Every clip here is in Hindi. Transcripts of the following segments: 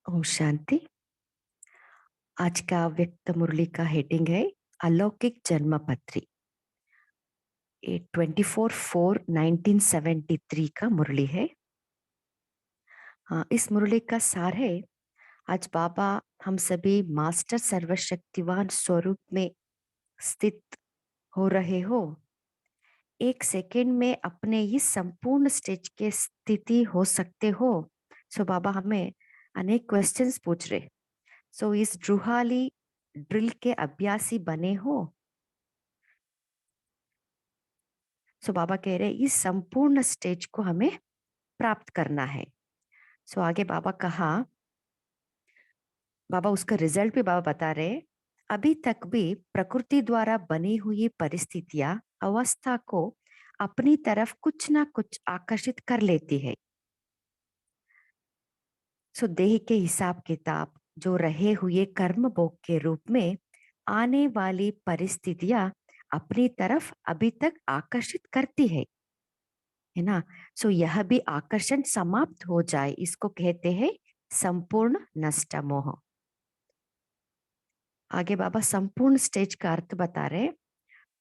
ओम शांति। आज का व्यक्त मुरली का हेडिंग है अलौकिक जन्मपत्री। ये 24/4/1973 का मुरली है। हाँ, इस मुरली का सार है, आज बाबा हम सभी मास्टर सर्वशक्तिवान स्वरूप में स्थित हो रहे हो। एक सेकेंड में अपने इस संपूर्ण स्टेज के स्थिति हो सकते हो। सो बाबा हमें अनेक क्वेश्चंस पूछ रहे। सो इस ड्रूहाली ड्रिल के अभ्यासी बने हो। सो बाबा कह रहे इस संपूर्ण स्टेज को हमें प्राप्त करना है। सो आगे बाबा कहा, बाबा उसका रिजल्ट भी बाबा बता रहे। अभी तक भी प्रकृति द्वारा बनी हुई परिस्थितियां अवस्था को अपनी तरफ कुछ ना कुछ आकर्षित कर लेती है। सो देह के हिसाब किताब जो रहे हुए कर्म भोग के रूप में आने वाली परिस्थितियां अपनी तरफ अभी तक आकर्षित करती है ना। सो यह भी आकर्षण समाप्त हो जाए, इसको कहते हैं संपूर्ण नष्ट मोह। आगे बाबा संपूर्ण स्टेज का अर्थ बता रहे,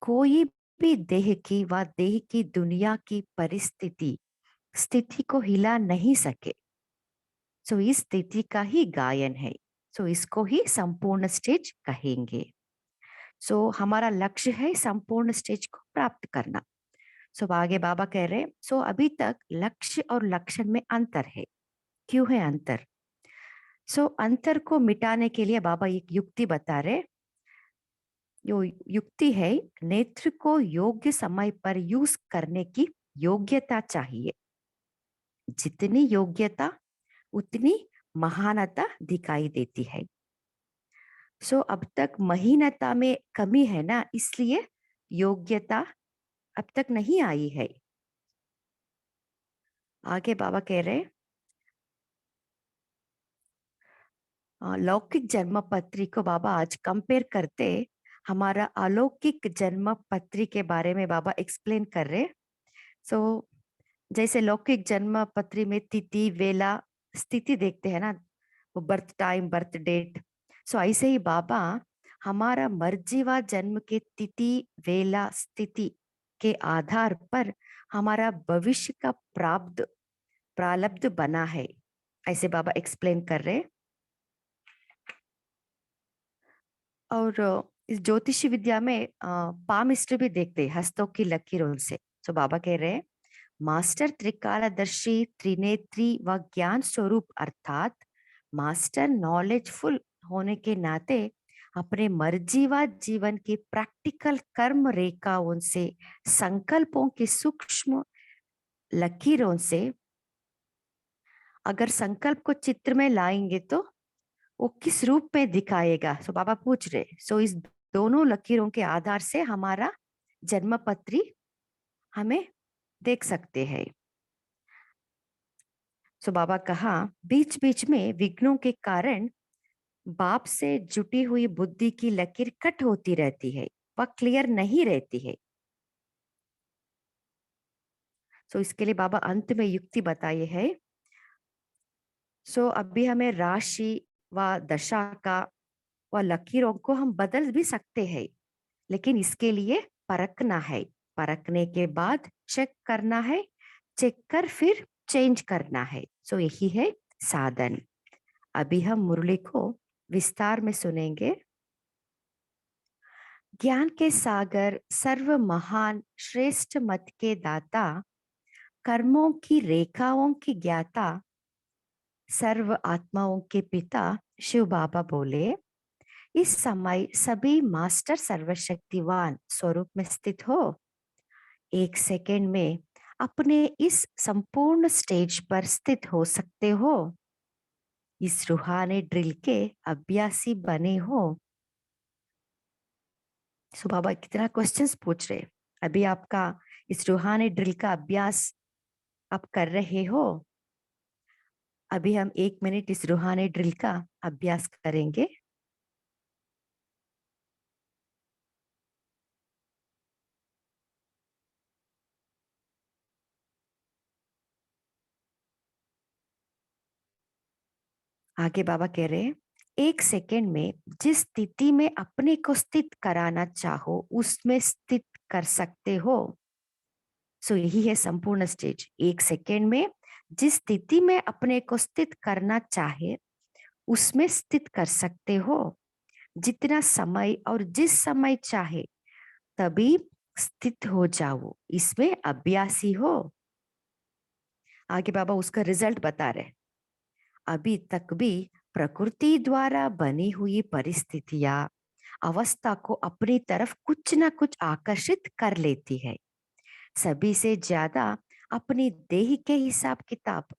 कोई भी देह की व देह की दुनिया की परिस्थिति स्थिति को हिला नहीं सके। सो इस स्थिति का ही गायन है। सो इसको ही संपूर्ण स्टेज कहेंगे। सो हमारा लक्ष्य है संपूर्ण स्टेज को प्राप्त करना। सो आगे बाबा कह रहे, सो अभी तक लक्ष्य और लक्षण में अंतर है। क्यों है अंतर? सो अंतर को मिटाने के लिए बाबा एक युक्ति बता रहे। जो युक्ति है, नेत्र को योग्य समय पर यूज करने की योग्यता चाहिए। जितनी योग्यता उतनी महानता दिखाई देती है। सो अब तक महीनता में कमी है ना, इसलिए योग्यता अब तक नहीं आई है। आगे बाबा कह रहे, लौकिक जन्म पत्री को बाबा आज कंपेयर करते हमारा अलौकिक जन्म पत्री के बारे में बाबा एक्सप्लेन कर रहे। सो जैसे लौकिक जन्म पत्री में तिथि वेला स्थिति देखते हैं ना, वो बर्थ टाइम बर्थ डेट। सो ऐसे ही बाबा हमारा मर्जी व जन्म के तिथि वेला स्थिति के आधार पर हमारा भविष्य का प्राब्ध प्रारब्ध बना है, ऐसे बाबा एक्सप्लेन कर रहे। और इस ज्योतिषी विद्या में पामिस्ट्री भी देखते हैं हस्तों की लकीरों से। तो बाबा कह रहे हैं, मास्टर त्रिकालदर्शी त्रिनेत्री व ज्ञान स्वरूप अर्थात मास्टर नॉलेजफुल होने के नाते अपने मर्जी व जीवन की प्रैक्टिकल कर्म रेखाओं से संकल्पों की सूक्ष्म लकीरों से अगर संकल्प को चित्र में लाएंगे तो वो किस रूप में दिखाएगा। सो बाबा पूछ रहे, सो इस दोनों लकीरों के आधार से हमारा जन्म पत्री हमें देख सकते हैं। सो बाबा कहा, बीच बीच में विघ्नों के कारण बाप से जुटी हुई बुद्धि की लकीर कट होती रहती है, वह क्लियर नहीं रहती है। सो इसके लिए बाबा अंत में युक्ति बताए है। सो अभी हमें राशि व दशा का व लकीरों को हम बदल भी सकते हैं, लेकिन इसके लिए परखना है। परखने के बाद चेक करना है, चेक कर फिर चेंज करना है। सो यही है साधन। अभी हम मुरली को विस्तार में सुनेंगे। ज्ञान के सागर सर्व महान श्रेष्ठ मत के दाता, कर्मों की रेखाओं की ज्ञाता, सर्व आत्माओं के पिता शिव बाबा बोले, इस समय सभी मास्टर सर्वशक्तिवान स्वरूप में स्थित हो। एक सेकेंड में अपने इस संपूर्ण स्टेज पर स्थित हो सकते हो। इस रूहानी ड्रिल के अभ्यासी बने हो। सो बाबा कितना क्वेश्चंस पूछ रहे। अभी आपका इस रूहानी ड्रिल का अभ्यास आप कर रहे हो। अभी हम 1 मिनट इस रूहानी ड्रिल का अभ्यास करेंगे। आगे बाबा कह रहे हैं, 1 सेकेंड में जिस स्थिति में अपने को स्थित कराना चाहो उसमें स्थित कर सकते हो। सो यही है संपूर्ण स्टेज। 1 सेकेंड में जिस स्थिति में अपने को स्थित करना चाहे उसमें स्थित कर सकते हो। जितना समय और जिस समय चाहे तभी स्थित हो जाओ, इसमें अभ्यासी हो। आगे बाबा उसका रिजल्ट बता रहे, अभी तक भी प्रकृति द्वारा बनी हुई परिस्थितियां अवस्था को अपनी तरफ कुछ ना कुछ आकर्षित कर लेती है। सभी से ज्यादा अपनी देह के हिसाब किताब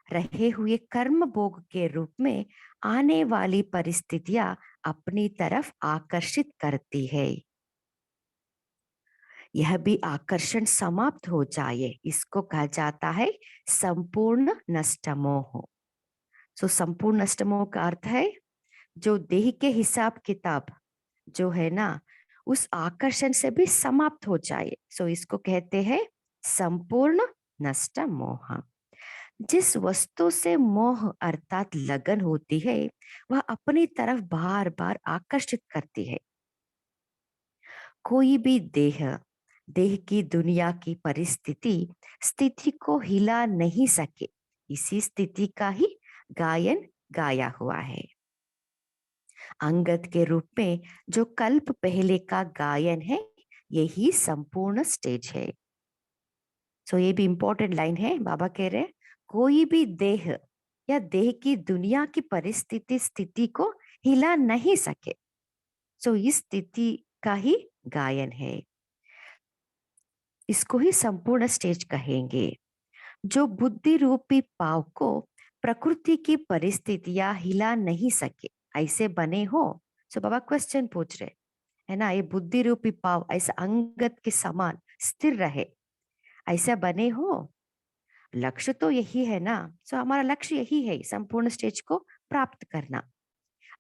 रहे हुए कर्म भोग के रूप में आने वाली परिस्थितियां अपनी तरफ आकर्षित करती है। यह भी आकर्षण समाप्त हो जाए, इसको कहा जाता है संपूर्ण नष्टमोह। सो संपूर्ण नष्टमोह का अर्थ है जो देह के हिसाब किताब जो है ना उस आकर्षण से भी समाप्त हो जाए। सो इसको कहते हैं संपूर्ण नष्ट मोह। जिस वस्तु से मोह अर्थात लगन होती है वह अपनी तरफ बार बार आकर्षित करती है। कोई भी देह देह की दुनिया की परिस्थिति स्थिति को हिला नहीं सके, इसी स्थिति का ही गायन गाया हुआ है। अंगद के रूप में जो कल्प पहले का गायन है यही संपूर्ण स्टेज है। सो ये भी इंपॉर्टेंट लाइन है। बाबा कह रहे हैं कोई भी देह या देह की दुनिया की परिस्थिति स्थिति को हिला नहीं सके। सो इस स्थिति का ही गायन है, इसको ही संपूर्ण स्टेज कहेंगे। जो बुद्धि रूपी पाव को प्रकृति की परिस्थितियां हिला नहीं सके ऐसे बने हो। सो बाबा क्वेश्चन पूछ रहे है ना, ये बुद्धि रूपी पाव ऐसा अंगत के समान स्थिर रहे ऐसा बने हो। लक्ष्य तो यही है ना। सो हमारा लक्ष्य यही है संपूर्ण स्टेज को प्राप्त करना।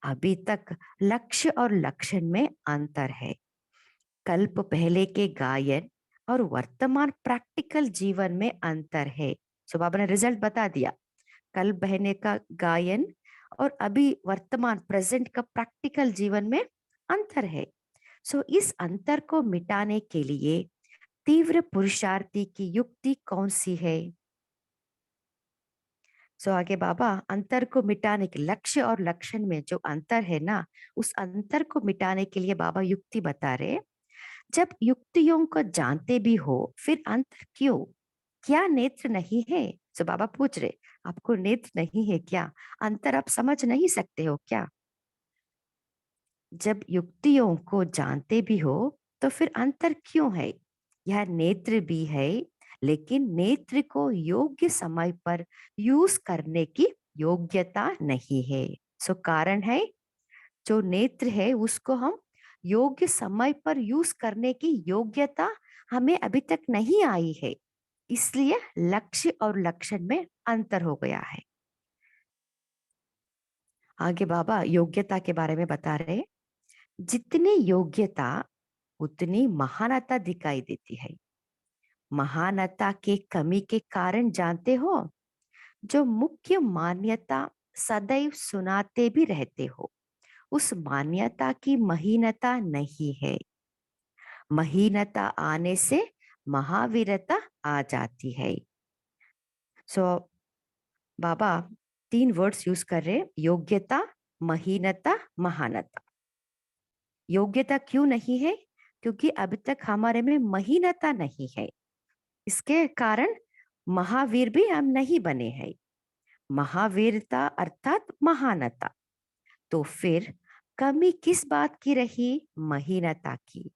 अभी तक लक्ष्य और लक्षण में अंतर है। कल्प पहले के गायन और वर्तमान प्रैक्टिकल जीवन में अंतर है। सो बाबा ने रिजल्ट बता दिया, कल बहने का गायन और अभी वर्तमान प्रेजेंट का प्रैक्टिकल जीवन में अंतर है। सो इस अंतर को मिटाने के लिए तीव्र पुरुषार्थी की युक्ति कौन सी है। सो आगे बाबा अंतर को मिटाने के लक्ष्य और लक्षण में जो अंतर है ना उस अंतर को मिटाने के लिए बाबा युक्ति बता रहे। जब युक्तियों को जानते भी हो फिर अंतर क्यों, क्या नेत्र नहीं है। सो बाबा पूछ रहे आपको नेत्र नहीं है क्या, अंतर आप समझ नहीं सकते हो क्या। जब युक्तियों को जानते भी हो तो फिर अंतर क्यों है। यह नेत्र भी है लेकिन नेत्र को योग्य समय पर यूज करने की योग्यता नहीं है। सो कारण है जो नेत्र है उसको हम योग्य समय पर यूज करने की योग्यता हमें अभी तक नहीं आई है, इसलिए लक्ष्य और लक्षण में अंतर हो गया है। आगे बाबा योग्यता के बारे में बता रहे, जितनी योग्यता उतनी महानता दिखाई देती है। महानता के कमी के कारण जानते हो, जो मुख्य मान्यता सदैव सुनाते भी रहते हो उस मान्यता की महीनता नहीं है। महीनता आने से महावीरता आ जाती है। सो बाबा 3 वर्ड्स यूज कर रहे, योग्यता, महीनता, महानता। योग्यता क्यों नहीं है, क्योंकि अभी तक हमारे में महीनता नहीं है, इसके कारण महावीर भी हम नहीं बने हैं। महावीरता अर्थात महानता, तो फिर कमी किस बात की रही, महीनता की।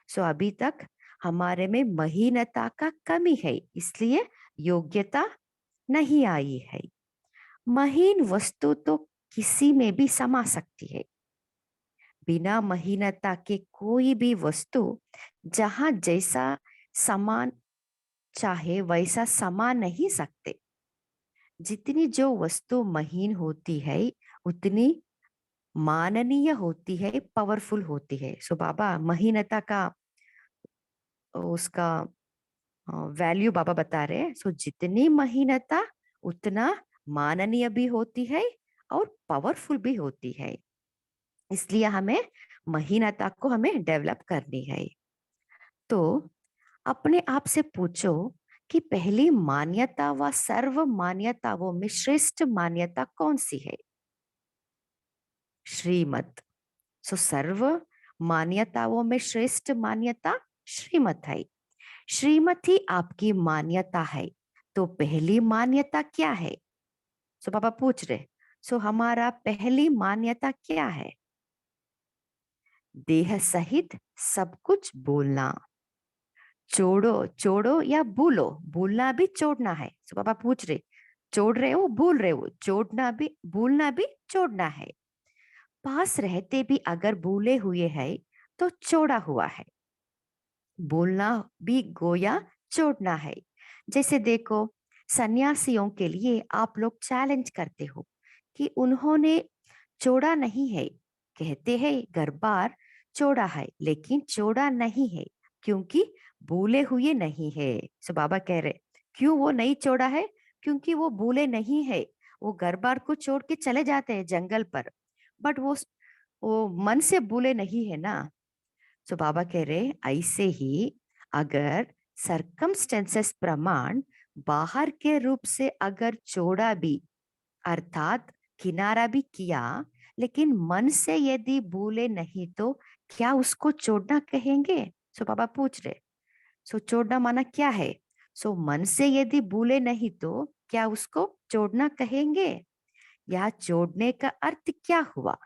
सो अभी तक हमारे में महीनता का कमी है, इसलिए योग्यता नहीं आई है। महीन वस्तु तो किसी में भी समा सकती है। बिना महीनता के कोई भी वस्तु जहां जैसा समान चाहे वैसा समा नहीं सकते। जितनी जो वस्तु महीन होती है उतनी माननीय होती है, पावरफुल होती है। सो बाबा महीनता का उसका वैल्यू बाबा बता रहे हैं। सो जितनी महीनता उतना माननीय भी होती है और पावरफुल भी होती है। इसलिए हमें महीनता को हमें डेवलप करनी है। तो अपने आप से पूछो कि पहली मान्यता व सर्व मान्यताओं में श्रेष्ठ मान्यता कौन सी है? श्रीमत। सो सर्व मान्यताओं में श्रेष्ठ मान्यता श्रीमत है। श्रीमत ही आपकी मान्यता है। तो पहली मान्यता क्या है? सो पापा पूछ रहे, सो हमारा पहली मान्यता क्या है? देह सहित सब कुछ बोलना। छोड़ो छोड़ो या भूलो, भूलना भी छोड़ना है। सो पापा पूछ रहे, छोड़ रहे हो भूल रहे हो, छोड़ना भी भूलना भी छोड़ना है। पास रहते भी अगर भूले हुए है तो छोड़ा हुआ है। बोलना भी गोया छोड़ना है। जैसे देखो, सन्यासियों के लिए आप लोग चैलेंज करते हो कि उन्होंने छोड़ा नहीं है। कहते हैं घर बार छोड़ा है, लेकिन छोड़ा नहीं है क्योंकि भूले हुए नहीं है। सो बाबा कह रहे, क्यों वो नहीं छोड़ा है? क्योंकि वो भूले नहीं है। वो घर बार को छोड़ के चले जाते हैं जंगल पर, बट वो मन से भूले नहीं है ना। सो बाबा कह रहे, ऐसे ही अगर सरकमस्टेंसेस प्रमाण बाहर के रूप से अगर छोड़ा भी, अर्थात किनारा भी किया, लेकिन मन से यदि भूले नहीं तो क्या उसको छोड़ना कहेंगे? सो बाबा पूछ रहे, सो छोड़ना माना क्या है? सो मन से यदि भूले नहीं तो क्या उसको छोड़ना कहेंगे? या छोड़ने का अर्थ क्या हुआ?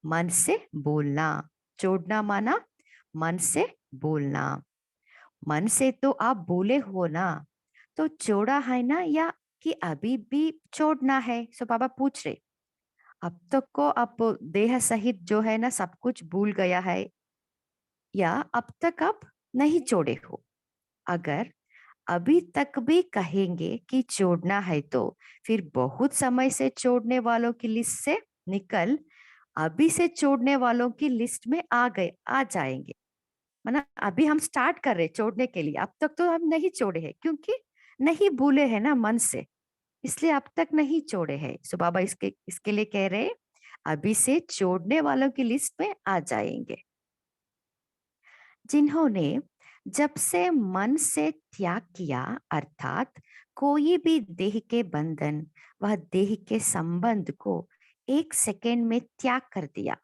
मन से बोलना। छोड़ना माना मन से बोलना। मन से तो आप बोले हो ना, तो छोड़ा है ना, या कि अभी भी छोड़ना है? सो बाबा पूछ रहे, अब तक को आप देह सहित जो है ना सब कुछ भूल गया है, या अब तक आप नहीं छोड़े हो? अगर अभी तक भी कहेंगे कि छोड़ना है तो फिर बहुत समय से छोड़ने वालों की लिस्ट से निकल अभी से छोड़ने वालों की लिस्ट में आ जाएंगे। मतलब अभी हम स्टार्ट कर रहे छोड़ने के लिए, अब तक तो हम नहीं छोड़े हैं क्योंकि नहीं भूले हैं ना मन से, इसलिए अब तक नहीं छोड़े हैं। सो बाबा इसके लिए कह रहे, अभी से छोड़ने वालों की लिस्ट में आ जाएंगे। जिन्होंने जब से मन से त्याग किया, अर्थात कोई भी देह के बंधन व देह के संबंध को एक सेकेंड में त्याग कर दिया,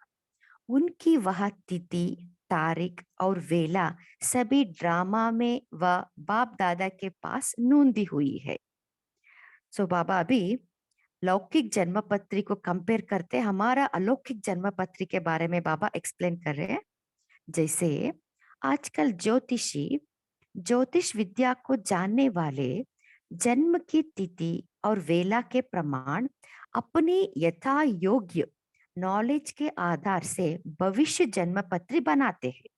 उनकी वह तिथि, तारीख और वेला सभी ड्रामा में व बाप दादा के पास नोंदी हुई है। सो बाबा अभी लौकिक जन्म पत्री को कंपेयर करते, हमारा अलौकिक जन्म पत्री के बारे में बाबा एक्सप्लेन कर रहे हैं। जैसे आजकल ज्योतिष विद्या को जानने वाले जन्म की तिथि और वेला के प्रमाण अपनी यथा योग्य नॉलेज के आधार से भविष्य जन्म पत्री बनाते हैं।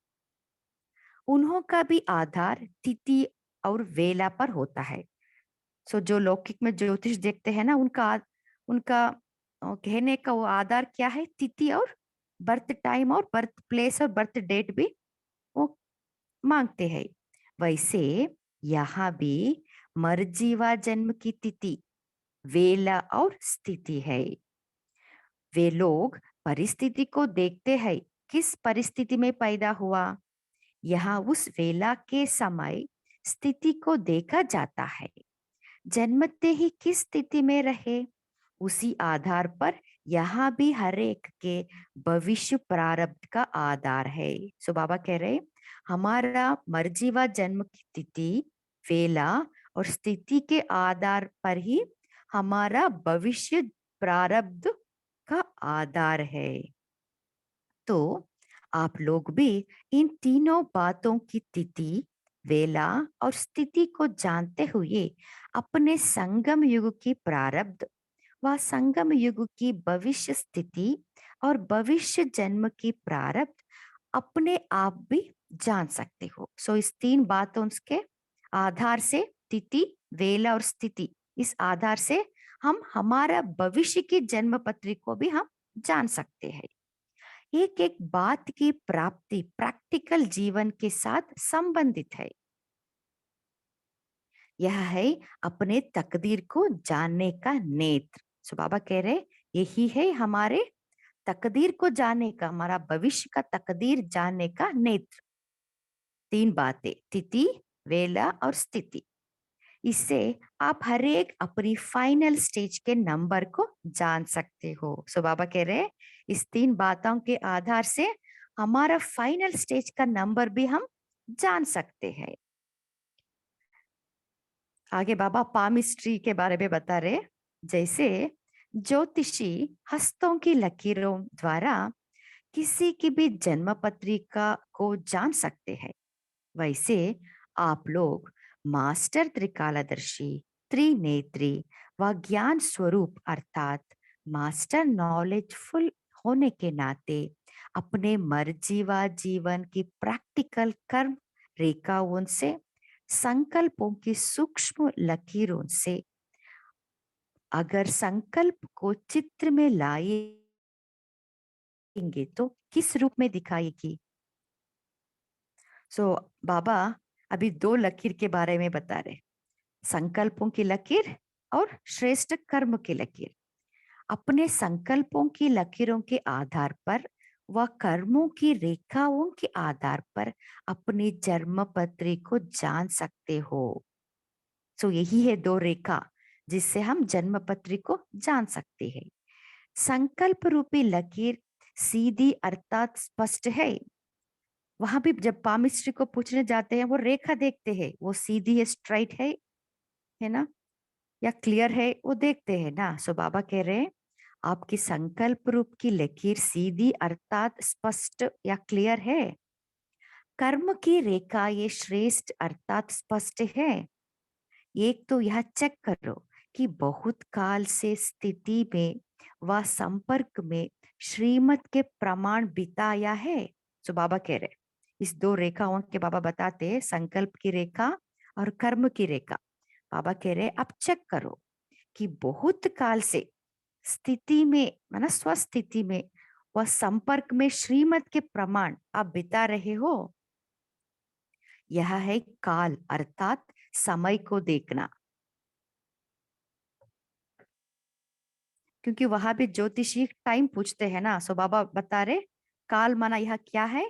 उन्हों का भी आधार तिथि और वेला पर होता है। सो जो लौकिक में ज्योतिष देखते हैं ना, उनका कहने का वो आधार क्या है? तिथि और बर्थ टाइम और बर्थ प्लेस और बर्थ डेट भी वो मांगते हैं। वैसे यहाँ भी मर्जीवा जन्म की तिथि, वेला और स्थिति है। वे लोग परिस्थिति को देखते हैं, किस परिस्थिति में पैदा हुआ, यहाँ उस वेला के समय स्थिति को देखा जाता है। जन्मते ही किस स्थिति में रहे, उसी आधार पर यहाँ भी हर एक के भविष्य प्रारब्ध का आधार है। सो बाबा कह रहे, हमारा मर्जीवा जन्म की तिथि, वेला और स्थिति के आधार पर ही हमारा भविष्य प्रारब्ध का आधार है। तो आप लोग भी इन तीनों बातों की तिथि, वेला और स्थिति को जानते हुए अपने संगम युग की प्रारब्ध व संगम युग की भविष्य स्थिति और भविष्य जन्म की प्रारब्ध अपने आप भी जान सकते हो। सो इस तीन बातों के आधार से, तिथि, वेला और स्थिति, इस आधार से हम हमारा भविष्य की जन्म पत्री को भी हम जान सकते हैं। एक एक बात की प्राप्ति प्रैक्टिकल जीवन के साथ संबंधित है। यह है अपने तकदीर को जानने का नेत्र। सो बाबा कह रहे, यही है हमारे तकदीर को जानने का, हमारा भविष्य का तकदीर जानने का नेत्र। तीन बातें, तिथि, वेला और स्थिति। इससे आप हर एक अपनी फाइनल स्टेज के नंबर को जान सकते हो। सो बाबा कह रहे हैं इस तीन बातों के आधार से हमारा फाइनल स्टेज का नंबर भी हम जान सकते हैं। आगे बाबा पामिस्ट्री के बारे में बता रहे, जैसे ज्योतिषी हस्तों की लकीरों द्वारा किसी की भी जन्म पत्रिका को जान सकते हैं, वैसे आप लोग मास्टर त्रिकालदर्शी, त्रिनेत्री व ज्ञान स्वरूप अर्थात मास्टर नॉलेजफुल होने के नाते अपने मर्जी व जीवन की प्रैक्टिकल कर्म रेखाओं से, संकल्पों की सूक्ष्म लकीरों से अगर संकल्प को चित्र में लाएंगे तो किस रूप में दिखाएगी। सो बाबा अभी दो लकीर के बारे में बता रहे, संकल्पों की लकीर और श्रेष्ठ कर्म की लकीर। अपने संकल्पों की लकीरों के आधार पर व कर्मों की रेखाओं के आधार पर अपनी जन्म पत्री को जान सकते हो। सो यही है दो रेखा जिससे हम जन्म पत्री को जान सकते हैं। संकल्प रूपी लकीर सीधी अर्थात स्पष्ट है। वहां भी जब पामिस्ट्री को पूछने जाते हैं वो रेखा देखते हैं, वो सीधी है, स्ट्राइट है ना, या क्लियर है, वो देखते हैं ना। सो बाबा कह रहे हैं आपकी संकल्प रूप की लकीर सीधी अर्थात स्पष्ट या क्लियर है। कर्म की रेखा ये श्रेष्ठ अर्थात स्पष्ट है। एक तो यह चेक करो कि बहुत काल से स्थिति में व संपर्क में श्रीमत के प्रमाण बिताया है। सो बाबा कह रहे इस दो रेखाओं के बाबा बताते हैं, संकल्प की रेखा और कर्म की रेखा। बाबा कह रहे अब चेक करो कि बहुत काल से स्थिति में माना स्वस्थिति में व संपर्क में श्रीमत के प्रमाण आप बिता रहे हो। यह है काल अर्थात समय को देखना, क्योंकि वहां भी ज्योतिषी टाइम पूछते हैं ना। सो बाबा बता रहे काल माना यह क्या है,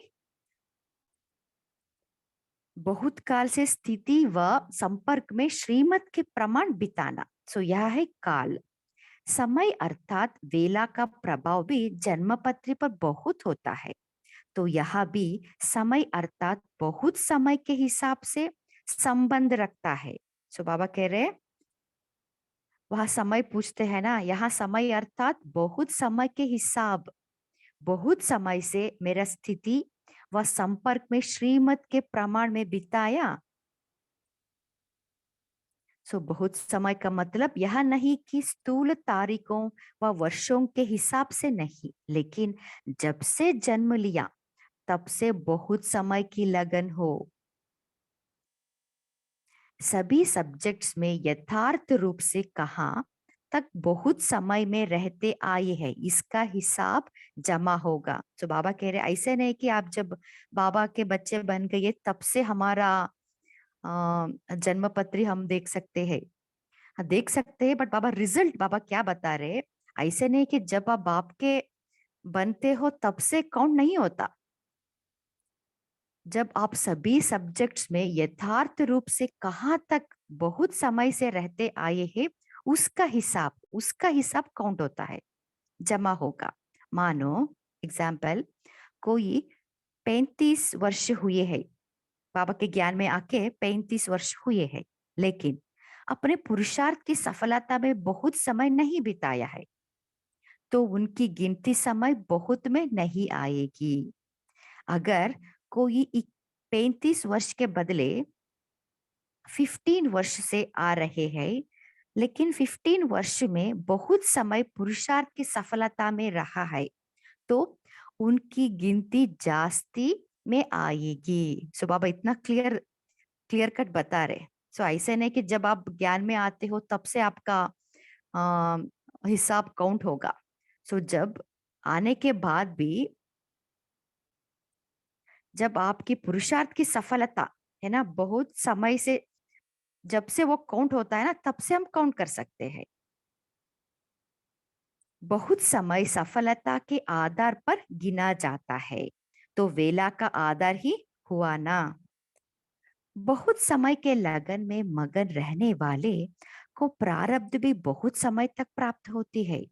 बहुत काल से स्थिति व संपर्क में श्रीमत के प्रमाण बिताना। सो यह है काल। समय अर्थात वेला का प्रभाव भी जन्मपत्री पर बहुत होता है, तो यह भी समय अर्थात बहुत समय के हिसाब से संबंध रखता है। सो बाबा कह रहे वह समय पूछते हैं ना, यहाँ समय अर्थात बहुत समय के हिसाब, बहुत समय से मेरा स्थिति व संपर्क में श्रीमत के प्रमाण में बिताया। सो बहुत समय का मतलब यह नहीं कि स्थूल तारीखों व वर्षों के हिसाब से नहीं, लेकिन जब से जन्म लिया तब से बहुत समय की लगन हो। सभी सब्जेक्ट्स में यथार्थ रूप से कहाँ तक बहुत समय में रहते आए हैं इसका हिसाब जमा होगा। तो बाबा कह रहे ऐसे नहीं कि आप जब बाबा के बच्चे बन गए तब से हमारा जन्म पत्री हम देख सकते हैं। हाँ देख सकते हैं, बट बाबा रिजल्ट बाबा क्या बता रहे, ऐसे नहीं कि जब आप बाप के बनते हो तब से काउंट नहीं होता। जब आप सभी सब्जेक्ट्स में यथार्थ रूप से कहाँ तक बहुत समय से रहते आए हैं उसका हिसाब काउंट होता है, जमा होगा। मानो एग्जाम्पल कोई 35 वर्ष हुए हैं, बाबा के ज्ञान में आके 35 वर्ष हुए हैं, लेकिन अपने पुरुषार्थ की सफलता में बहुत समय नहीं बिताया है, तो उनकी गिनती समय बहुत में नहीं आएगी। अगर कोई 35 वर्ष के बदले 15 वर्ष से आ रहे हैं, लेकिन 15 वर्ष में बहुत समय पुरुषार्थ की सफलता में रहा है, तो उनकी गिनती जास्ती में आएगी। सो बाबा इतना क्लियर क्लियर कट बता रहे। सो ऐसे नहीं कि जब आप ज्ञान में आते हो तब से आपका आ, हिसाब काउंट होगा। सो जब आने के बाद भी जब आपकी पुरुषार्थ की सफलता है ना बहुत समय से जब से वो काउंट होता है ना तब से हम काउंट कर सकते हैं। बहुत समय सफलता के आधार पर गिना जाता है, तो वेला का आधार ही हुआ ना। बहुत समय के लगन में मगन रहने वाले को प्रारब्ध भी बहुत समय तक प्राप्त होती है।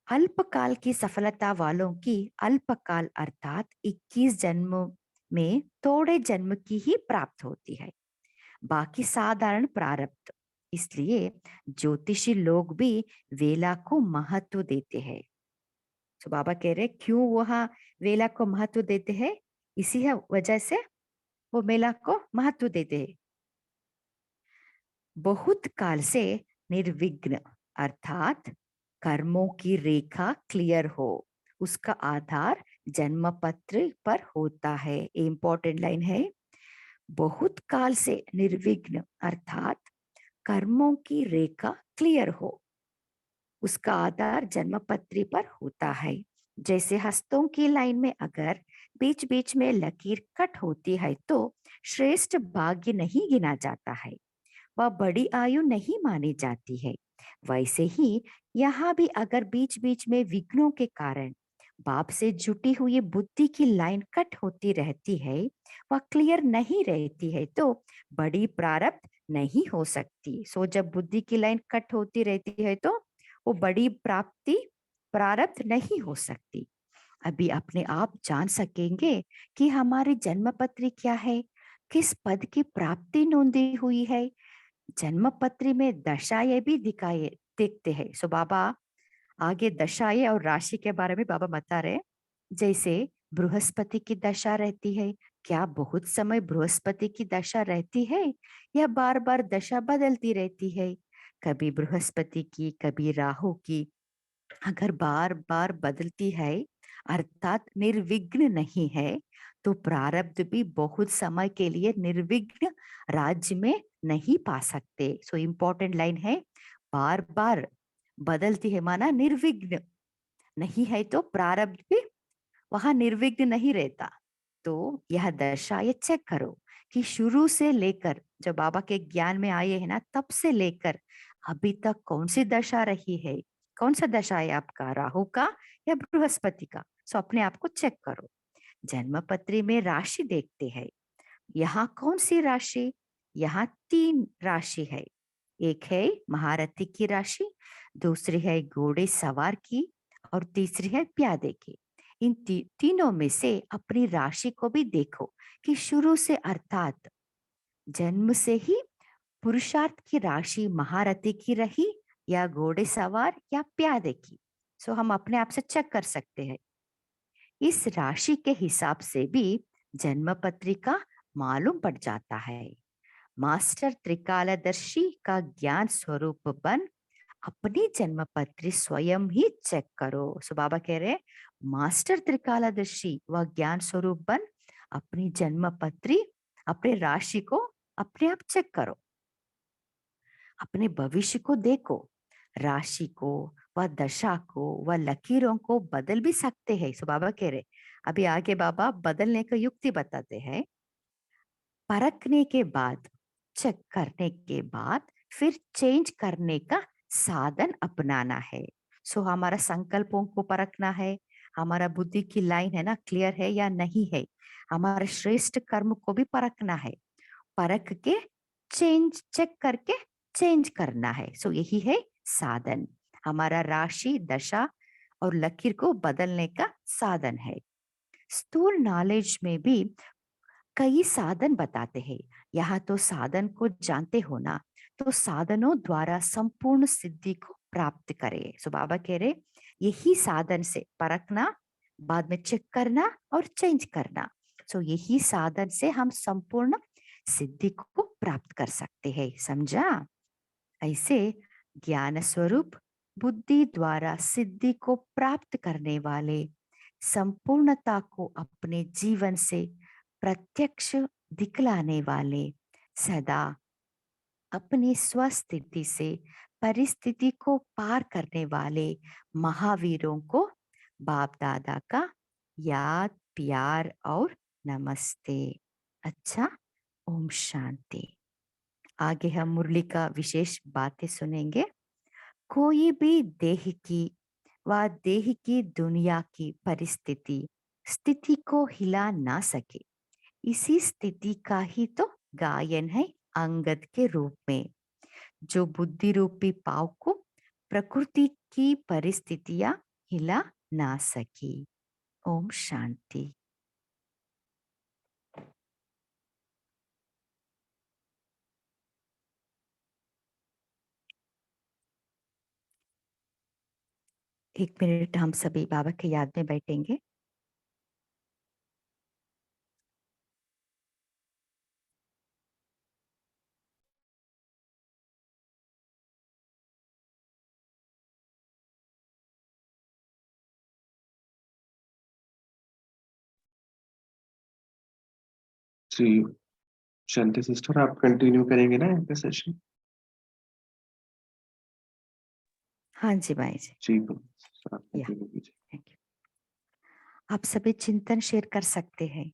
अल्पकाल की सफलता वालों की अल्पकाल अर्थात 21 जन्मों में थोड़े जन्म की ही प्राप्त होती है, बाकी साधारण प्रारब्ध। इसलिए ज्योतिषी लोग भी वेला को महत्व देते हैं। तो बाबा कह रहे क्यों वहां वेला को महत्व देते हैं, इसी है वजह से वो मेला को महत्व देते हैं। बहुत काल से निर्विघ्न अर्थात कर्मों की रेखा क्लियर हो, उसका आधार जन्म पत्र पर होता है। इंपॉर्टेंट लाइन है, बहुत काल से निर्विघ्न अर्थात कर्मों की रेखा क्लियर हो, उसका आधार जन्म पत्री पर होता है। जैसे हस्तों की लाइन में अगर बीच बीच में लकीर कट होती है तो श्रेष्ठ भाग्य नहीं गिना जाता है, वह बड़ी आयु नहीं मानी जाती है। वैसे ही यहाँ भी अगर बीच बीच में विघ्नों के कारण बाप से जुटी हुई बुद्धि की लाइन कट होती रहती है, वह क्लियर नहीं रहती है, तो बड़ी प्रारब्ध नहीं हो सकती। सो जब बुद्धि की लाइन कट होती रहती है तो वो बड़ी प्राप्ति प्रारब्ध नहीं हो सकती। अभी अपने आप जान सकेंगे कि हमारी जन्म पत्री क्या है, किस पद की प्राप्ति नोंदी हुई है। जन्म पत्री में दशाएं भी दिखाए देखते हैं। सो बाबा आगे दशाएं और राशि के बारे में बाबा बता रहे हैं। जैसे बृहस्पति की दशा रहती है, क्या बहुत समय बृहस्पति की दशा रहती है या बार बार दशा बदलती रहती है? कभी बृहस्पति की कभी राहु की, अगर बार बार बदलती है अर्थात निर्विघ्न नहीं है, तो प्रारब्ध भी बहुत समय के लिए निर्विघ्न राज्य में नहीं पा सकते। सो इम्पोर्टेंट लाइन है, बार बार बदलती है माना निर्विघ्न नहीं है, तो प्रारब्ध भी वहां निर्विघ्न नहीं रहता। तो यह दशा ये चेक करो कि शुरू से लेकर जब बाबा के ज्ञान में आए हैं ना, तब से लेकर अभी तक कौन सी दशा रही है, कौन सा दशा है आपका, राहु का या बृहस्पति का। सो अपने आप को चेक करो। जन्म पत्री में राशि देखते हैं, यहाँ कौन सी राशि, यहाँ तीन राशि है। एक है महारथी की राशि, दूसरी है घोड़े सवार की, और तीसरी है प्यादे की। इन तीनों में से अपनी राशि को भी देखो कि शुरू से अर्थात जन्म से ही पुरुषार्थ की राशि महारथी की रही या घोड़े सवार या प्यादे की। सो हम अपने आप से चेक कर सकते हैं। इस राशि के हिसाब से भी जन्म पत्रिका मालूम पड़ जाता है। मास्टर त्रिकालदर्शी का ज्ञान स्वरूप बन अपनी जन्म पत्री स्वयं ही चेक करो। सो बाबा कह रहे हैं, मास्टर त्रिकालदर्शी व ज्ञान स्वरूप बन अपनी जन्म पत्री अपने राशि को अपने आप चेक करो, अपने भविष्य को देखो। राशि को व दशा को व लकीरों को बदल भी सकते हैं। सो बाबा कह रहे, अभी आगे बाबा बदलने का युक्ति बताते हैं। परखने के बाद, चेक करने के बाद फिर चेंज करने का साधन अपनाना है। सो हमारा संकल्पों को परखना है, हमारा बुद्धि की लाइन है ना क्लियर है या नहीं है, हमारा श्रेष्ठ कर्म को भी परखना है। परख के चेंज चेक करके चेंज करना है। सो यही है साधन, हमारा राशि दशा और लकीर को बदलने का साधन है। स्थूल नॉलेज में भी कई साधन बताते हैं। यहाँ तो साधन को जानते हो ना, तो साधनों द्वारा संपूर्ण सिद्धि को प्राप्त करे। सो बाबा कह रहे यही साधन से परखना, बाद में चेक करना और चेंज करना। सो यही साधन से हम संपूर्ण सिद्धि को प्राप्त कर सकते हैं। समझा? ऐसे ज्ञान स्वरूप बुद्धि द्वारा सिद्धि को प्राप्त करने वाले संपूर्णता को अपने जीवन से प्रत्यक्ष दिखलाने वाले, सदा अपनी स्वस्थिति से परिस्थिति को पार करने वाले महावीरों को बाप दादा का याद प्यार और नमस्ते। अच्छा, ओम शांति। आगे हम मुरली का विशेष बातें सुनेंगे। कोई भी देह की व देह की दुनिया की परिस्थिति स्थिति को हिला ना सके। इसी स्थिति का ही तो गायन है अंगद के रूप में, जो बुद्धि रूपी पाव को प्रकृति की परिस्थितियां हिला ना सकी। ओम शांति। एक मिनट हम सभी बाबा की याद में बैठेंगे। जी, शांति सिस्टर आप कंटिन्यू करेंगे ना यहाँ पे सेशन? हाँ जी भाई जी। जी सर, आप या कंटिन्यू कीजिए। Thank you. आप सभी चिंतन शेयर कर सकते हैं।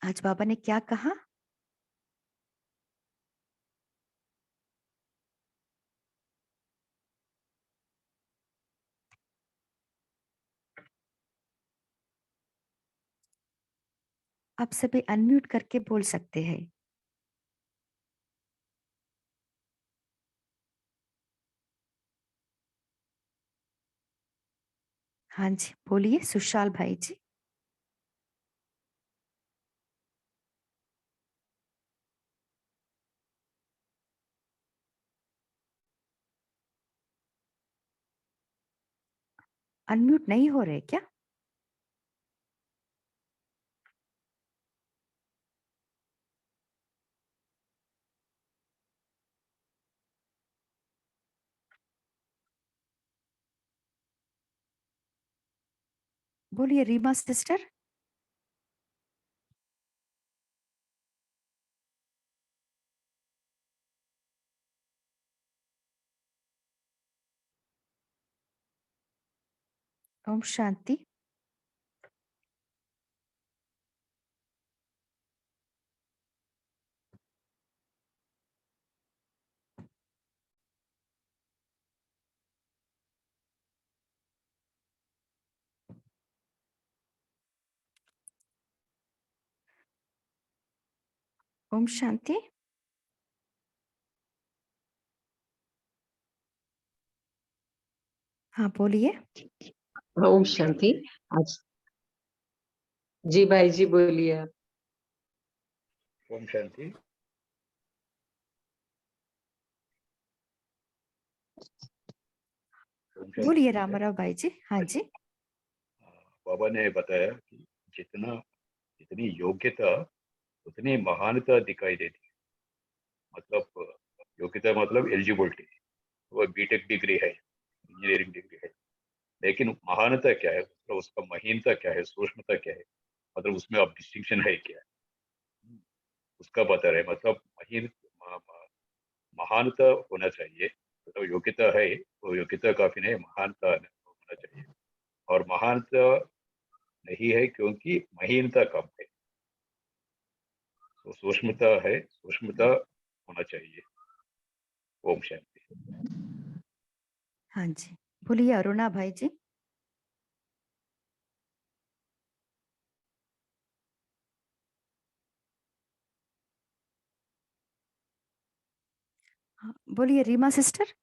आज बाबा ने क्या कहा? आप सभी अनम्यूट करके बोल सकते हैं। हाँ जी बोलिए सुशाल भाई जी। अनम्यूट नहीं हो रहे क्या? बोलिए रीमा सिस्टर। ओम शांति। ओम शांति। हाँ बोलिए। ओम शांति। आज जी भाई जी बोलिए आप। ओम शांति। बोलिए रामाराव भाई जी। हाँ जी। बाबा ने बताया कि जितना जितनी योग्यता उतनी महानता दिखाई देती है। मतलब योग्यता मतलब एलिजिबिलिटी, वो बीटेक डिग्री है, इंजीनियरिंग डिग्री है, लेकिन महानता क्या है, मतलब उसका महीनता क्या है, सूक्ष्मता क्या है, मतलब उसमें अब डिस्टिंक्शन है क्या है, उसका बता रहे। मतलब महानता होना चाहिए, मतलब योग्यता है, वो योग्यता काफी नहीं, महानता होना चाहिए। और महानता नहीं है क्योंकि महीनता कम है, तो सूक्ष्मता है, सूक्ष्मता होना चाहिए। ओम शांति। हाँ जी बोलिए अरुणा भाई जी। हाँ, बोलिए रीमा सिस्टर।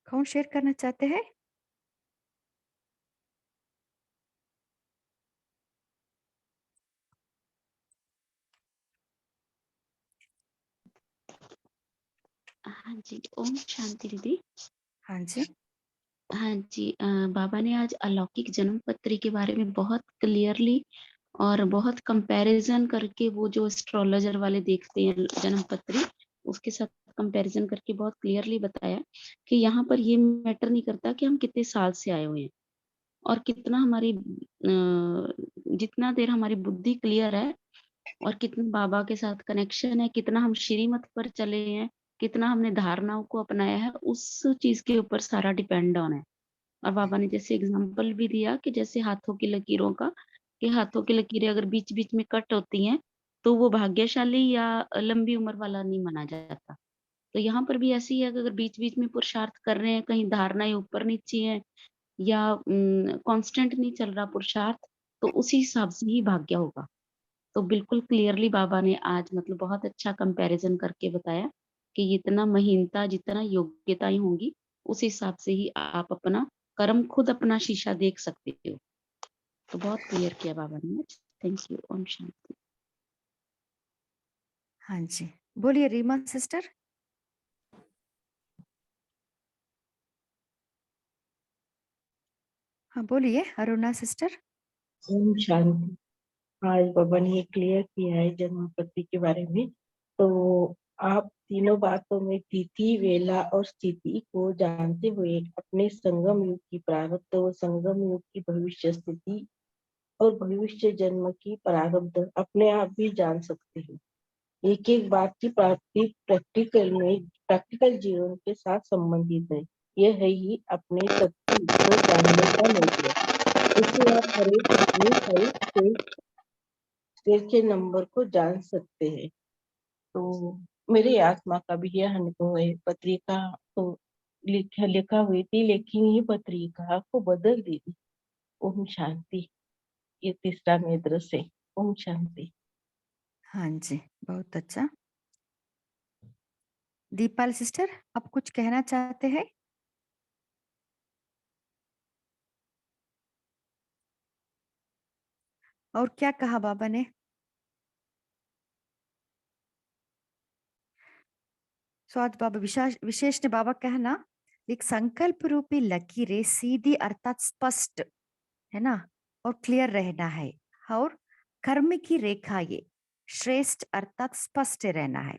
कौन शेयर करना चाहते हैं? हाँ जी, ओम शांति दीदी। हाँ जी। हाँ जी, बाबा ने आज अलौकिक जन्म पत्री के बारे में बहुत क्लियरली और बहुत कंपैरिजन करके, वो जो एस्ट्रोलॉजर वाले देखते हैं जन्म पत्री, उसके साथ कंपैरिजन करके बहुत क्लियरली बताया कि यहाँ पर ये मैटर नहीं करता कि हम कितने साल से आए हुए हैं, और कितना हमारी जितना देर हमारी बुद्धि क्लियर है और कितना बाबा के साथ कनेक्शन है, कितना हम श्रीमत पर चले हैं, कितना हमने धारणाओं को अपनाया है, उस चीज के ऊपर सारा डिपेंड ऑन है। और बाबा ने जैसे एग्जाम्पल भी दिया कि जैसे हाथों की लकीरों का, कि हाथों की लकीरें अगर बीच बीच में कट होती हैं तो वो भाग्यशाली या लंबी उम्र वाला नहीं माना जाता। तो यहाँ पर भी ऐसी है कि अगर बीच बीच में पुरुषार्थ कर रहे हैं, कहीं धारणाएं ऊपर नीचे है या कांस्टेंट नहीं चल रहा पुरुषार्थ, तो उसी हिसाब से ही भाग्य होगा। तो बिल्कुल क्लियरली बाबा ने आज मतलब बहुत अच्छा कंपैरिजन करके बताया कि जितना महीनता, जितना योग्यताएं होंगी, उस हिसाब से ही आप अपना कर्म खुद अपना शीशा देख सकते हो। तो बहुत क्लियर किया बाबा ने। Thank you. ओम शांति। हाँ जी, बोलिए रीमा सिस्टर। हाँ बोलिए अरुणा सिस्टर। ओम शांति। आज बाबा ने ये क्लियर किया है जन्म पत्ती के बारे में। तो आप तीनों बातों में तिथि, वेला और स्थिति को जानते हुए अपने संगम युग की प्रारब्ध व संगम युग की भविष्य स्थिति और भविष्य जन्म की प्रारब्ध अपने आप भी जान सकते हैं। एक एक बात की प्राप्ति प्रैक्टिकल जीवन के साथ संबंधित है। यह है ही अपने तत्व को जानने का नेत्र। इससे आप हर एक अपनी स्टेज के नंबर को जान सकते हैं। तो मेरी आत्मा का भी यह अनुभव है। पत्रिका तो लिखा हुई थी, लेकिन ये पत्रिका को बदल दी थी। ओम शांति। ये तीसरा नेत्र से। ओम शांति। हाँ जी, बहुत अच्छा। दीपाल सिस्टर, आप कुछ कहना चाहते हैं? और क्या कहा बाबा ने? स्वाद बाबा विशेष ने बाबा कहना, एक संकल्प रूपी लकीरें सीधी अर्थात स्पष्ट है ना, और क्लियर रहना है। और कर्म की रेखा ये श्रेष्ठ अर्थात स्पष्ट रहना है।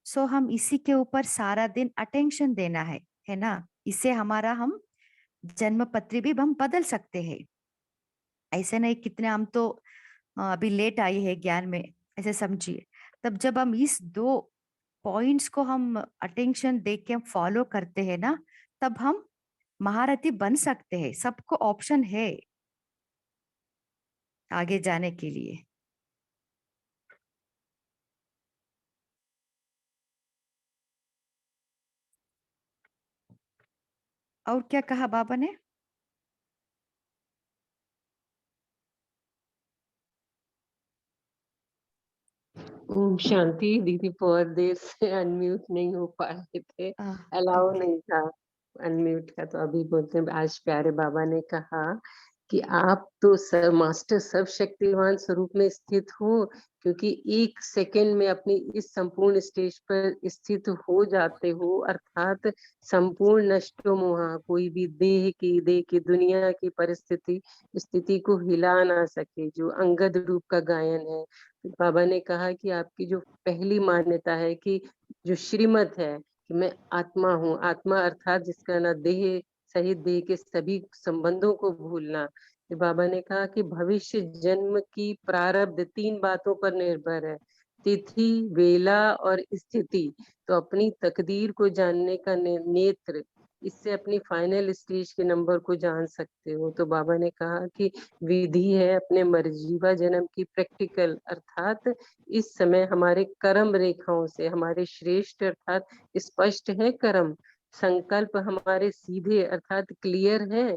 सो हम इसी के ऊपर सारा दिन अटेंशन देना है ना। इससे हमारा हम जन्म पत्री भी हम बदल सकते हैं। ऐसे नहीं कितने हम तो अभी लेट आए हैं ज्ञान में, ऐसे समझिए। तब जब हम इस दो पॉइंट्स को हम अटेंशन दे के फॉलो करते हैं ना, तब हम महारथी बन सकते हैं। सबको ऑप्शन है आगे जाने के लिए। और क्या कहा बाबा ने? ओम शांति। दीदी बहुत देर से अनम्यूट नहीं हो पा रहे थे, अलाउ ओके। नहीं था अनम्यूट का, तो अभी बोलते हैं। आज प्यारे बाबा ने कहा कि आप तो मास्टर सर्वशक्तिमान स्वरूप में स्थित हो, क्योंकि एक सेकंड में अपनी इस संपूर्ण स्टेज पर स्थित हो जाते हो, अर्थात संपूर्ण नष्टो मोहा, कोई भी देह की दुनिया की परिस्थिति स्थिति को हिला ना सके, जो अंगद रूप का गायन है। बाबा ने कहा कि आपकी जो पहली मान्यता है कि जो श्रीमत है कि मैं आत्मा हूँ, आत्मा अर्थात जिसका ना देह सहित देह के सभी संबंधों को भूलना। तो बाबा ने कहा कि भविष्य जन्म की प्रारब्ध तीन बातों पर निर्भर है, तिथि, वेला और स्थिति। तो अपनी तकदीर को जानने का नेत्र, इससे अपनी फाइनल स्टेज के नंबर को जान सकते हो। तो बाबा ने कहा कि विधि है अपने मर्जीवा जन्म की प्रैक्टिकल, अर्थात इस समय हमारे कर्म रेखाओं से हमारे श्रेष्ठ अर्थात स्पष्ट है कर्म, संकल्प हमारे सीधे अर्थात क्लियर है।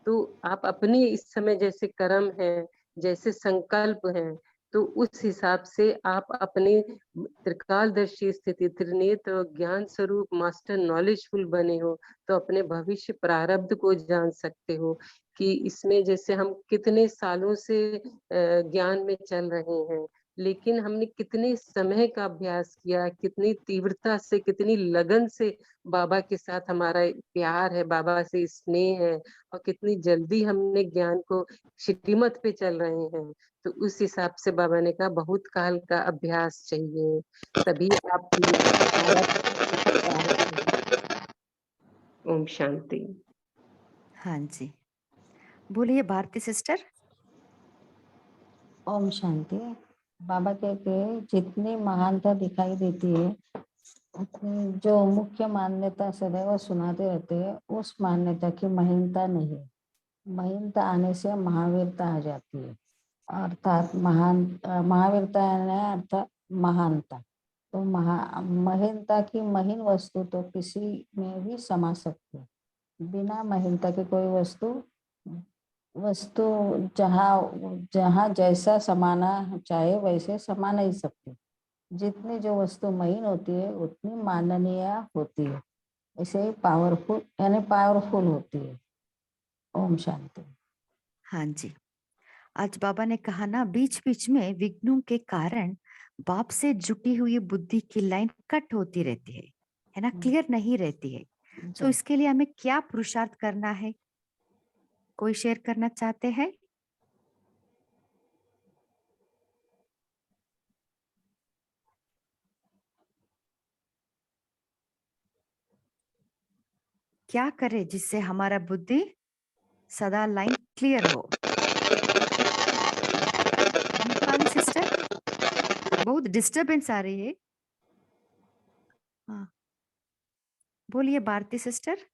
तो आप अपने इस समय जैसे कर्म है, जैसे संकल्प है, तो उस हिसाब से आप अपने त्रिकालदर्शी स्थिति, त्रिनेत्र और ज्ञान स्वरूप मास्टर नॉलेजफुल बने हो, तो अपने भविष्य प्रारब्ध को जान सकते हो कि इसमें जैसे हम कितने सालों से ज्ञान में चल रहे हैं, लेकिन हमने कितने समय का अभ्यास किया, कितनी तीव्रता से, कितनी लगन से बाबा के साथ हमारा प्यार है, बाबा से स्नेह है, और कितनी जल्दी हमने ज्ञान को श्रीमत पे चल रहे हैं। तो उस हिसाब से बाबा ने कहा बहुत काल का अभ्यास चाहिए, तभी आप ओम शांति। हाँ जी, बोलिए भारती सिस्टर। ओम शांति। बाबा कहते हैं जितनी महानता दिखाई देती है उतनी जो मुख्य मान्यता सदैव सुनाते रहते हैं उस मान्यता की महनता नहीं। महनता आने से महावीरता आ जाती है, अर्थात महावीरता है अर्थात महानता। तो महनता की महीन वस्तु तो किसी में भी समा सकती है। बिना महनता की कोई वस्तु जहाँ जहाँ जैसा समाना चाहे वैसे समा नहीं सकती। जितनी जो वस्तु महीन होती है उतनी माननीय होती है, ऐसे ही पावरफुल होती है। ओम शांति। हाँ जी, आज बाबा ने कहा ना, बीच बीच में विघ्नों के कारण बाप से जुटी हुई बुद्धि की लाइन कट होती रहती है ना, क्लियर नहीं रहती है। तो इसके लिए हमें क्या पुरुषार्थ करना है? कोई शेयर करना चाहते हैं? क्या करें जिससे हमारा बुद्धि सदा लाइन क्लियर हो? दीपाली सिस्टर, बहुत डिस्टरबेंस आ रही है। हाँ, बोलिए भारती सिस्टर।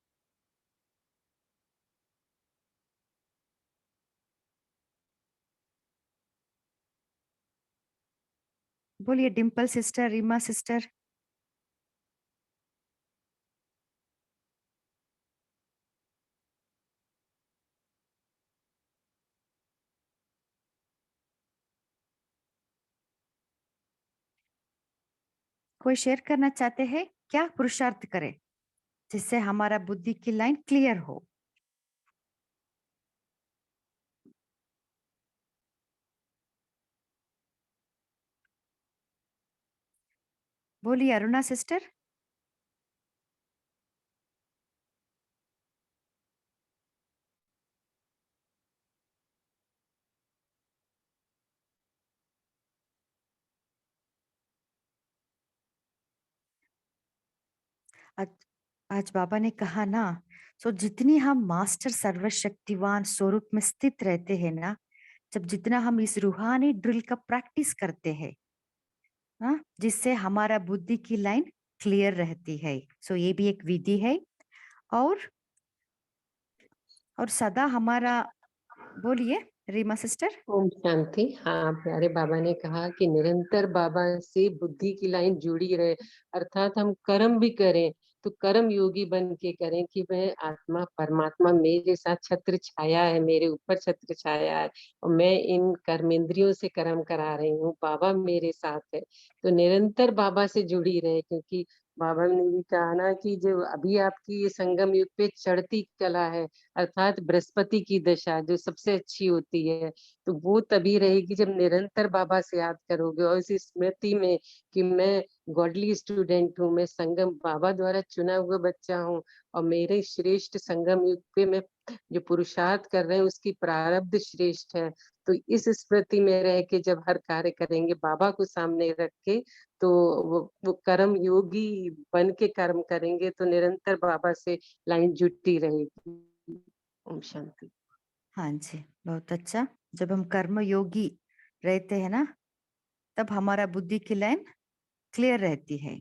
बोलिए डिम्पल सिस्टर, रीमा सिस्टर। कोई शेयर करना चाहते हैं? क्या पुरुषार्थ करें जिससे हमारा बुद्धि की लाइन क्लियर हो? बोलिए अरुणा सिस्टर। आज आज बाबा ने कहा ना, सो जितनी हम मास्टर सर्वशक्तिवान स्वरूप में स्थित रहते हैं ना, जब जितना हम इस रूहानी ड्रिल का प्रैक्टिस करते हैं, हाँ, जिससे हमारा बुद्धि की लाइन क्लियर रहती है। सो ये भी एक विधि है। और सदा हमारा, बोलिए रीमा सिस्टर। ओम शांति। हाँ, प्यारे बाबा ने कहा कि निरंतर बाबा से बुद्धि की लाइन जुड़ी रहे, अर्थात हम कर्म भी करें तो कर्म योगी बन के करें कि वह आत्मा परमात्मा मेरे साथ छत्र छाया है, मेरे ऊपर छत्र छाया है और मैं इन कर्मेंद्रियों से कर्म करा रही हूँ, बाबा मेरे साथ है। तो निरंतर बाबा से जुड़ी रहे, क्योंकि बाबा ने भी कहा ना कि जो अभी आपकी ये संगम युग पे चढ़ती कला है, अर्थात बृहस्पति की दशा जो सबसे अच्छी होती है, तो वो तभी रहेगी जब निरंतर बाबा से याद करोगे और इस स्मृति में कि मैं गॉडली स्टूडेंट हूँ, मैं संगम बाबा द्वारा चुना हुआ बच्चा हूँ और मेरे श्रेष्ठ संगम युग पे मैं जो पुरुषार्थ कर रहे हैं उसकी प्रारब्ध श्रेष्ठ है। तो इस स्मृति में रह के जब हर कार्य करेंगे बाबा को सामने रख के, तो वो कर्म योगी बन के कर्म करेंगे तो निरंतर बाबा से लाइन जुटी रहेगी। ओम शांति। हाँ जी, बहुत अच्छा। जब हम कर्म योगी रहते हैं ना, तब हमारा बुद्धि की लाइन क्लियर रहती है।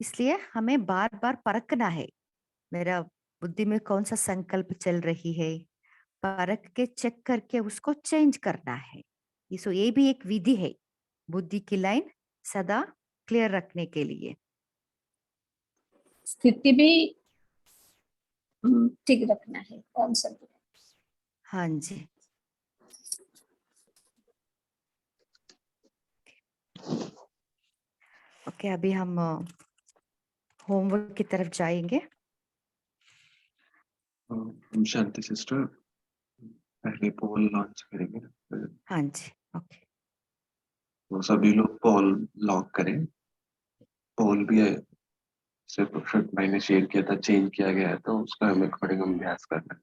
इसलिए हमें बार बार परखना है, मेरा बुद्धि में कौन सा संकल्प चल रही है, परख के चेक करके उसको चेंज करना है। ये भी एक विधि है बुद्धि की लाइन सदा क्लियर रखने के लिए। स्थिति भी ठीक रखना है। ओम शांति। हाँ जी, ओके, अभी हम होमवर्क की तरफ जाएंगे। शांति सिस्टर, पहले पोल लॉन्च करेंगे ना, हाँ जी, ओके। तो सभी लोग पोल लॉक करें। पोल भी है, सिर्फ मैंने शेयर किया था, चेंज किया गया है तो उसका हमें अकॉर्डिंग अभ्यास करना है।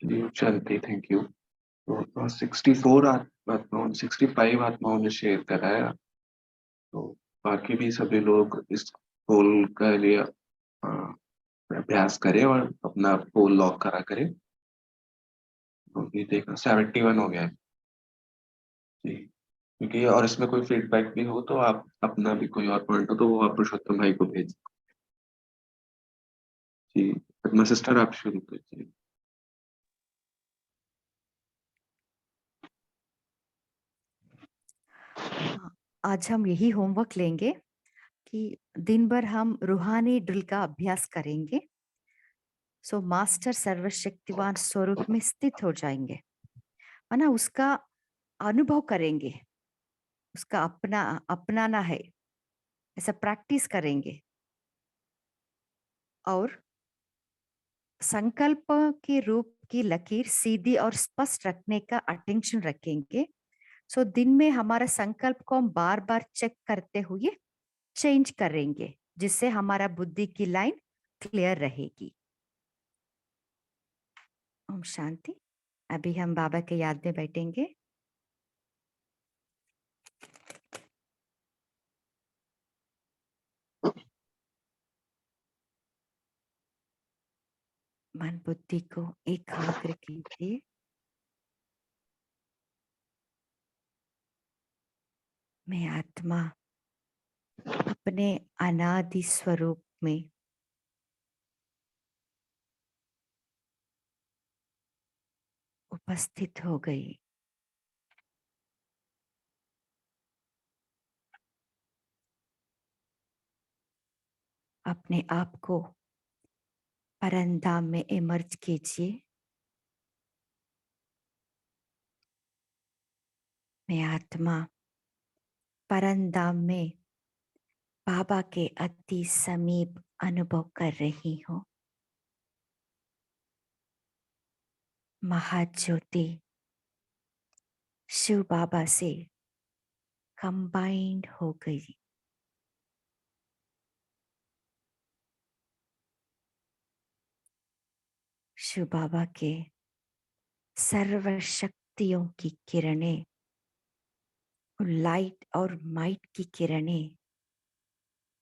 जी शांति, थैंक यू। तो 64 आत्माओं 65 आत्माओं ने शेयर कराया, तो बाकी भी सभी लोग इस पोल के लिए अभ्यास करें और अपना पोल लॉक करा करें। तो ये देखो 71 हो गया है जी। क्योंकि और इसमें कोई फीडबैक भी हो तो आप अपना भी कोई और पॉइंट हो तो वो आप पुरुषोत्तम भाई को भेज जी। पद्मा सिस्टर आप शुरू कीजिए। आज हम यही होमवर्क लेंगे कि दिन भर हम रूहानी ड्रिल का अभ्यास करेंगे। सो मास्टर सर्वशक्तिवान स्वरूप में स्थित हो जाएंगे, है ना, उसका अनुभव करेंगे, उसका अपनाना है, ऐसा प्रैक्टिस करेंगे और संकल्प के रूप की लकीर सीधी और स्पष्ट रखने का अटेंशन रखेंगे। सो दिन में हमारा संकल्प को हम बार बार चेक करते हुए चेंज करेंगे, जिससे हमारा बुद्धि की लाइन क्लियर रहेगी। ओम शांति। अभी हम बाबा के याद में बैठेंगे। मन बुद्धि को एकाग्र कीजिए। मैं आत्मा अपने अनादि स्वरूप में उपस्थित हो गई। अपने आप को परंधाम में इमर्ज कीजिए। मैं आत्मा परंधाम में बाबा के अति समीप अनुभव कर रही हूँ। महाज्योति शिव बाबा से कंबाइंड हो गई। शिव बाबा के सर्वशक्तियों की किरणें, लाइट और माइट की किरणें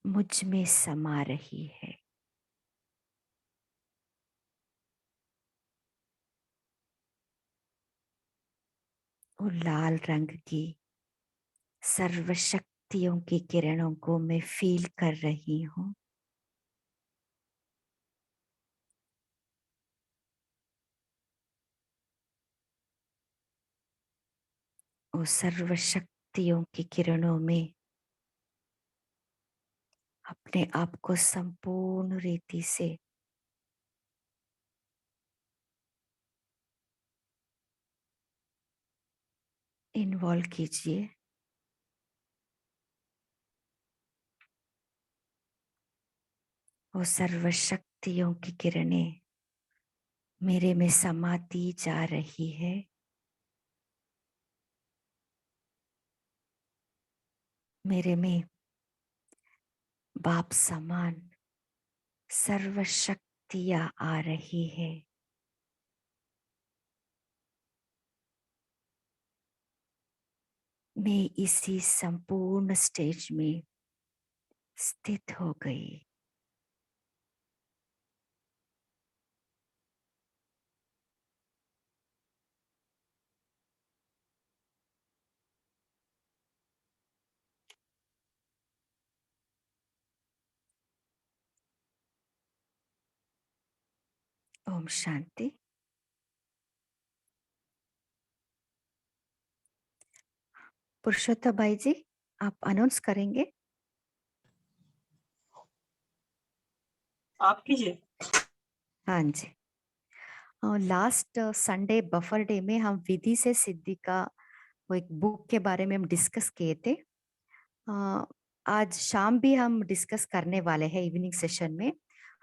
मुझ में समा रही है। वो लाल रंग की सर्वशक्तियों की किरणों को मैं फील कर रही हूँ। वो सर्वशक्तियों की किरणों में अपने आप को संपूर्ण रीति से इन्वॉल्व कीजिए। वो सर्वशक्तियों की किरणें मेरे में समाती जा रही है। मेरे में बाप समान सर्वशक्तियां आ रही है। मैं इसी संपूर्ण स्टेज में स्थित हो गई। ओम शांति। पुरुषोत्तम भाई जी, आप अनाउंस करेंगे? आप कीजिए। हाँ जी। लास्ट संडे बफर डे में हम विधि से सिद्धि का वो एक बुक के बारे में हम डिस्कस किए थे। आज शाम भी हम डिस्कस करने वाले हैं इवनिंग सेशन में,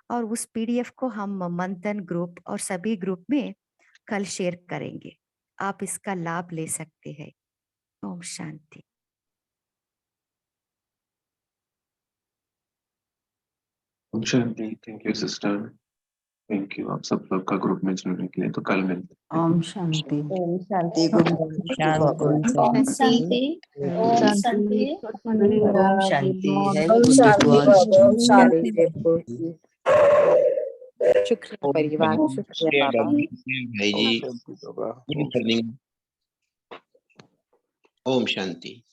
और उस पीडीएफ को हम मंथन ग्रुप और सभी ग्रुप में कल शेयर करेंगे। आप इसका लाभ ले सकते हैं। ओम शांति। शांति, thank you sister. Thank you आप सब लोग का ग्रुप में जुड़ने के लिए। तो कल मिलते हैं। ओम शांति। Om Shanti, good morning. ओम शांति। ओम शांति। ओम शांति। ओम शांति बाबा, ओम शांति। शुक्रिया परिवार, शुक्रिया बाबा। भाई जी, गुड मॉर्निंग। ओम शांति।